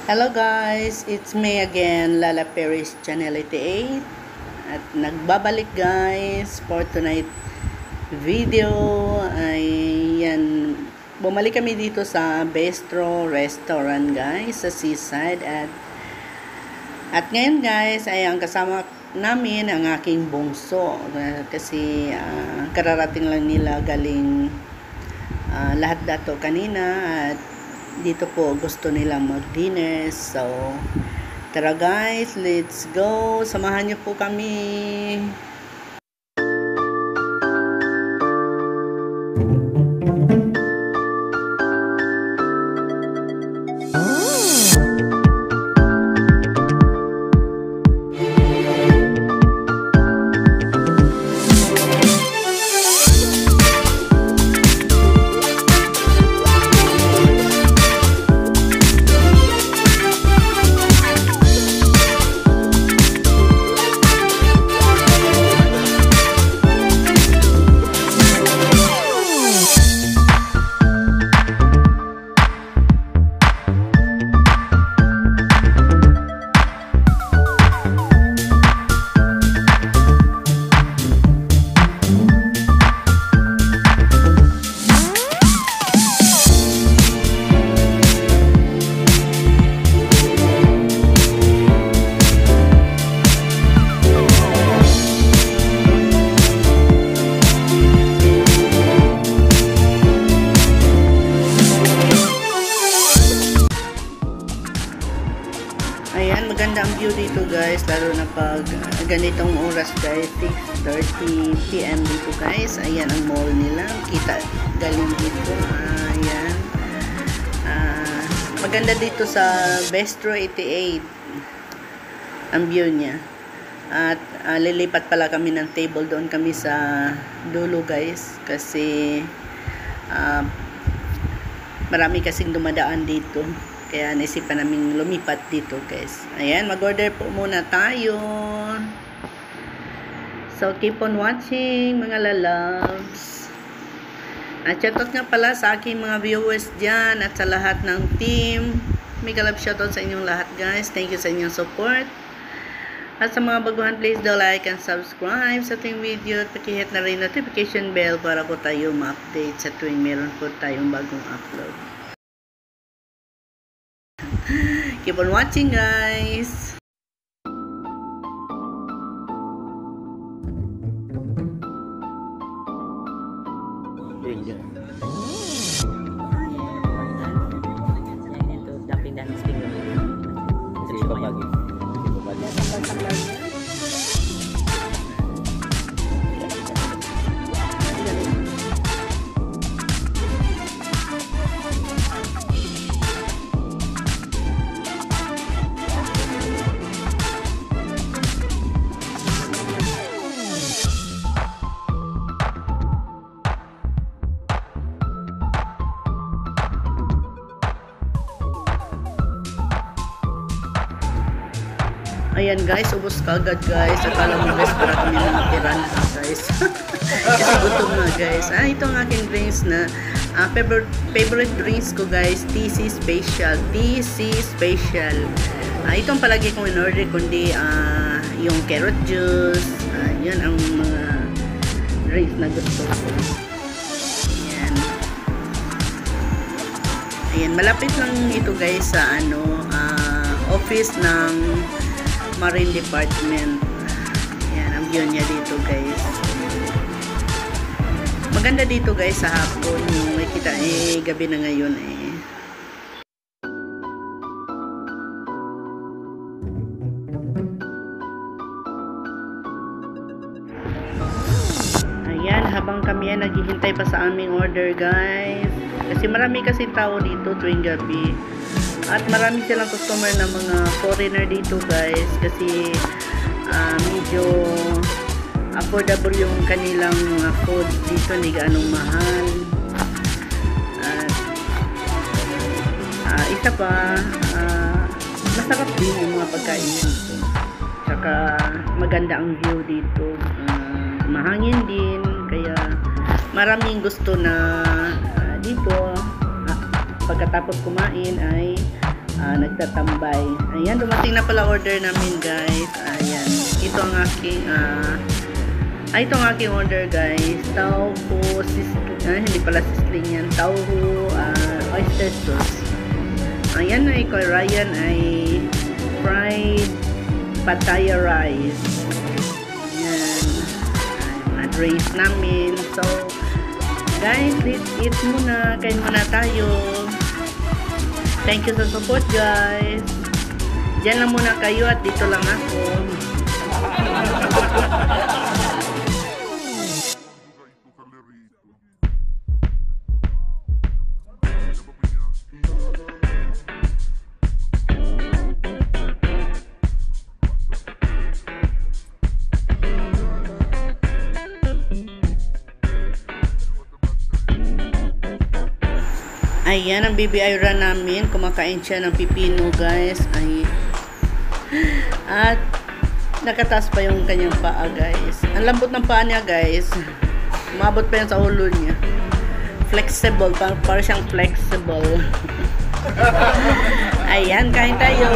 Hello guys, it's me again, Lala Paris Channel 88. At nagbabalik guys for tonight video. Ayan, bumalik kami dito sa Bistro Restaurant guys, sa Seaside. At ngayon guys, ay ang kasama namin ang aking bungso. Kasi kararating lang nila galing lahat dato kanina at dito po gusto nilang mag-dinner. So, tara guys, let's go. Samahan niyo po kami. Ayan, maganda ang view dito guys, lalo na pag ganitong oras guys, 6:30 PM dito guys. Ayan ang mall nila, kita galing dito. Ayan, maganda dito sa Bistro 88 ang view niya. At lilipat pala kami ng table, doon kami sa dulo guys, kasi marami kasing dumadaan dito. Kaya naisipan namin lumipat dito guys. Ayan, mag-order po muna tayo. So, keep on watching mga lalabs. At shoutout nga pala sa aking mga viewers dyan at sa lahat ng team. Mega love shoutout sa inyong lahat guys. Thank you sa inyong support. At sa mga baguhan, please do like and subscribe sa ating video. At pakihit na rin notification bell para po tayo ma-update sa tuwing meron po tayong bagong upload. Keep on watching guys. Ayan guys, ubos kagad guys. Akala mo guys, para kami na natira na guys. Kasi gutom na guys. Ito ang aking drinks na favorite drinks ko guys. TC Special. TC Special. Itong palagi kong in-order, kundi yung carrot juice. Yan ang mga drinks na gusto ko. Ayan. Ayan, malapit lang ito guys sa office ng Marine Department. Ayan, ang view niya dito guys. Maganda dito guys sa hapon. Yung makita gabi na ngayon Ayan, habang kami naghihintay pa sa aming order guys. Kasi marami kasi tao dito tuwing gabi. At marami silang customer na mga foreigner dito guys, kasi medyo affordable yung kanilang food dito, hindi gaanong mahal. At isa pa, masarap din yung mga pagkain dito. Tsaka maganda ang view dito, mahangin din, kaya maraming gusto na dito pagkatapos kumain ay nagtatambay. Ayan, dumating na pala order namin guys. Ayan, ito ang aking ito ang aking order guys. Tauhu hindi pala sisling yan. Tauhu oyster sauce. Ayan ay kay Ryan ay fried pataya rice. Ayan, mga rice namin. So guys, let's eat muna. Kain muna tayo. Thank you sa support guys. Diyan lang muna kayo at dito lang ako. Ayan, ang baby Ira namin. Kumakain siya ng pipino, guys. At nakataas pa yung kanyang paa, guys. Ang lambot ng paa niya, guys. Umabot pa yan sa ulo niya. Flexible. Para siyang flexible. Ayan, kain tayo.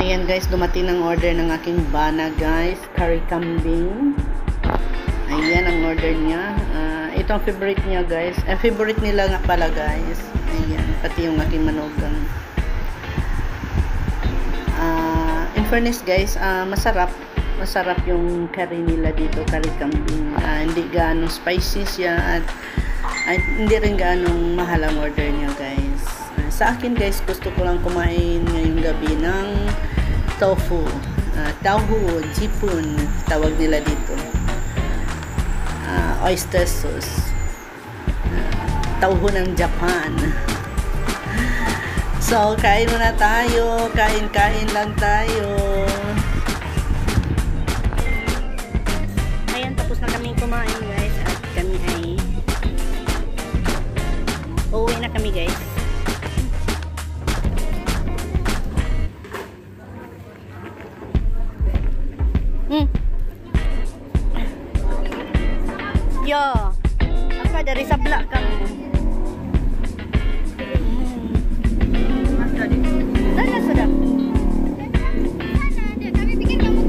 Ayan guys, dumating ng order ng aking bana guys, curry kambing. Ayan ang order niya. Ito ang favorite niya guys. Favorite nila nga pala guys. Ayan, pati yung aking manugang. In fairness guys, masarap yung curry nila dito, curry kambing. Hindi gaano spicy siya at hindi rin gaano mahal ang order niya guys. Sa akin guys, gusto ko lang kumain ngayong gabi ng tofu, tauhu, jipun, tawag nila dito. Oyster sauce. Tauhu ng Japan. So, kain muna tayo. Kain lang tayo. Ayan, tapos na kaming kumain guys. At kami ay uuwi na kami guys. Yo, apa dari sebelah kamu? Sana sudah. Kami pikir kamu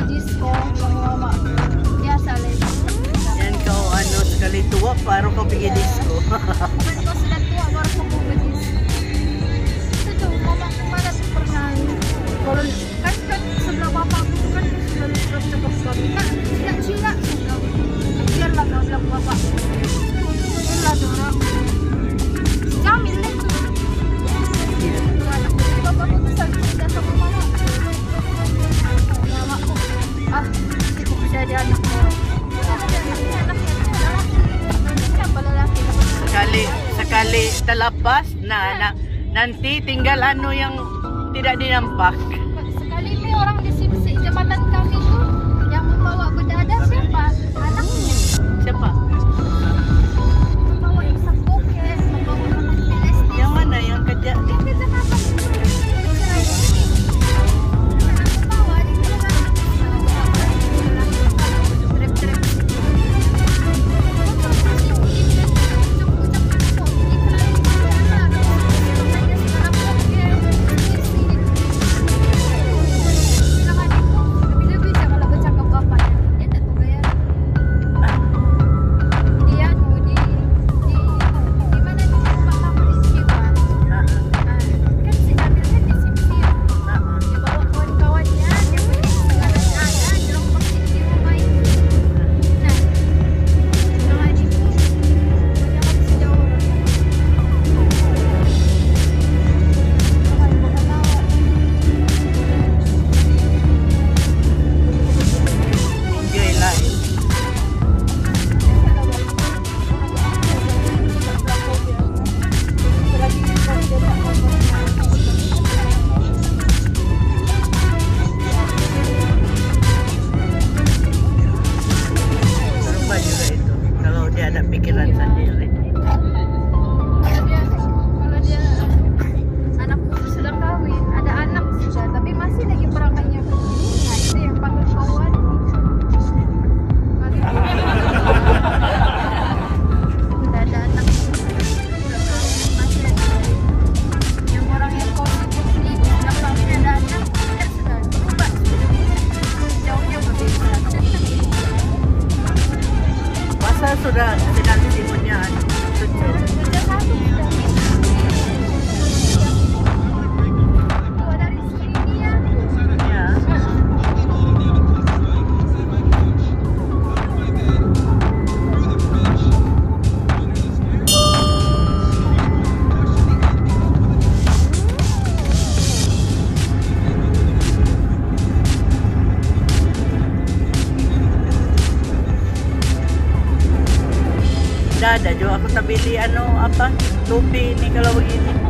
disco mama biasa lang yan ko ano sekali tua baru ko bigyan disco ito sila tua baru ko bigyan disco ito tuh mama kemana pernah kalau kan sebelah bapak aku kan selalu cakap kan Cina biar lah kau bilang bapak lah orang Jamil itu anak bapak lapas na nanti tinggal ano yang tidak dinampak. Sekali ini orang di jembatan kami tuh yang membawa bedada siapa? Anaknya. Siapa? Membawa Isak Bokes, membawa Muhammad Bilesti. Yang mana yang kerja? Yang kerja apa? Bercerai ini. Karena membawa di sana. Trip-trip. Pikiran sendiri. Kalau dia anak sudah kawin, ada anak sudah, tapi masih lagi perangainya begini. Nah, itu yang panggil kawan. Sudah ada anak sudah kawin, masih lagi yang orang yang positif ini sudah kawin ada anak, tidak sudah berubah. Jauhnya berbeda. Masa sudah sinanti punya cucu. Sudah satu sudah. Dua dari sini dia. Ya. Ada juga aku tabili ano apa tupi ini kalau begini.